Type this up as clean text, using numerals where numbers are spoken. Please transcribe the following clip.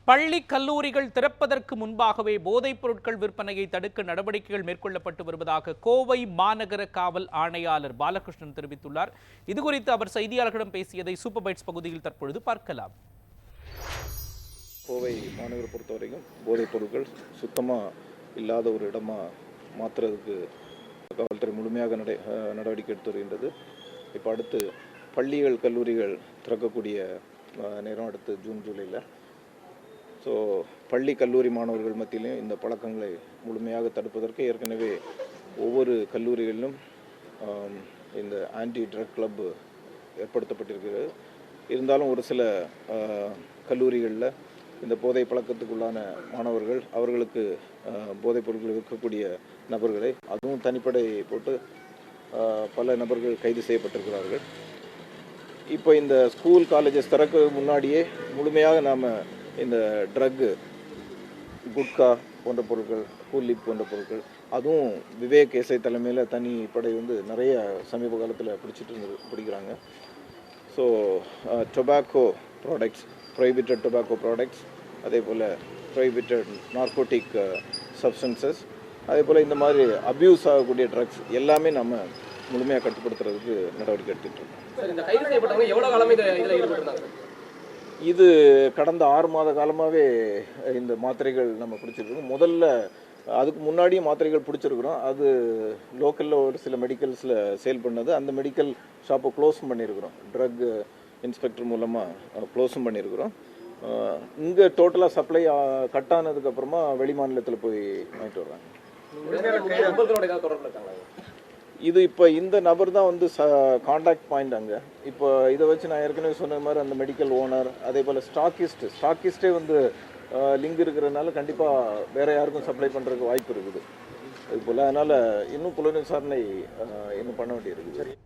பள்ளி கல்லூரிகள் திறப்பதற்கு முன்பாகவே போதைப் பொருட்கள் விற்பனையை தடுக்க நடவடிக்கைகள் மேற்கொள்ளப்பட்டு வருவதாக கோவை மாநகர காவல் ஆணையாளர் பாலகிருஷ்ணன் தெரிவித்துள்ளார். இதுகுறித்து அவர் செய்தியாளர்களிடம் பேசியதை சூப்பர் பைட்ஸ் பகுதியில் தற்பொழுது பார்க்கலாம். கோவை மாநகரை பொறுத்தவரைக்கும் போதைப் பொருட்கள் சுத்தமாக இல்லாத ஒரு இடமா மாற்றுறதுக்கு காவல்துறை முழுமையாக நடவடிக்கை எடுத்து வருகின்றது. இப்போ அடுத்து பள்ளிகள் கல்லூரிகள் திறக்கக்கூடிய நேரம் அடுத்து ஜூன் ஜூலையில். ஸோ பள்ளி கல்லூரி மாணவர்கள் மத்தியிலையும் இந்த பழக்கங்களை முழுமையாக தடுப்பதற்கு ஏற்கனவே ஒவ்வொரு கல்லூரிகளிலும் இந்த ஆன்டி ட்ரக் கிளப் ஏற்படுத்தப்பட்டிருக்கிறது. இருந்தாலும் ஒரு சில கல்லூரிகளில் இந்த போதை பழக்கத்துக்குள்ளான மாணவர்கள் அவர்களுக்கு போதைப் பொருட்கள் விற்கக்கூடிய நபர்களை அதுவும் தனிப்படை போட்டு பல நபர்கள் கைது செய்யப்பட்டிருக்கிறார்கள். இப்போ இந்த ஸ்கூல் காலேஜஸ் திறக்க முன்னாடியே முழுமையாக நாம் இந்த ட்ரக்கு, குட்கா போன்ற பொருட்கள், கூலிப் போன்ற பொருட்கள், அதுவும் விவேக் எஸ்ஐ தலைமையில் தனிப்படை நிறைய சமீப காலத்தில் பிடிக்கிறாங்க. So tobacco products, prohibited tobacco products, அதே போல் ப்ரோஹிபிட்டட் நார்கோட்டிக் சப்ஸ்டன்சஸ், அதே போல் இந்த மாதிரி அப்யூஸ் ஆகக்கூடிய ட்ரக்ஸ் எல்லாமே நம்ம முழுமையாக கட்டுப்படுத்துறதுக்கு நடவடிக்கை எடுத்துகிட்டு இருக்கோம். இது கடந்த 6 மாத காலமாகவே இந்த மாத்திரைகள் நம்ம பிடிச்சிருக்கோம். முதல்ல அதுக்கு முன்னாடியே மாத்திரைகள் பிடிச்சிருக்கிறோம். அது லோக்கலில் ஒரு சில மெடிக்கல்ஸில் சேல் பண்ணது. அந்த மெடிக்கல் ஷாப்பை க்ளோஸும் பண்ணியிருக்கிறோம். ட்ரக் இன்ஸ்பெக்டர் மூலமாக க்ளோஸும் பண்ணியிருக்கிறோம். இங்கே டோட்டலாக சப்ளை கட் ஆனதுக்கப்புறமா வெளி மாநிலத்தில் போய் வாங்கிட்டு வர்றாங்க. இது இப்போ இந்த நபர் தான் கான்டாக்ட் பாயிண்ட் அங்கே. இப்போ இதை வச்சு நான் ஏற்கனவே சொன்ன மாதிரி அந்த மெடிக்கல் ஓனர், அதே போல் ஸ்டாக்கிஸ்டே லிங்க் இருக்கிறதுனால கண்டிப்பாக வேறு யாருக்கும் சப்ளை பண்ணுறதுக்கு வாய்ப்பு இருக்குது. இது போல் அதனால் இன்னும் புலன் விசாரணை இன்னும் பண்ண வேண்டியிருக்குது.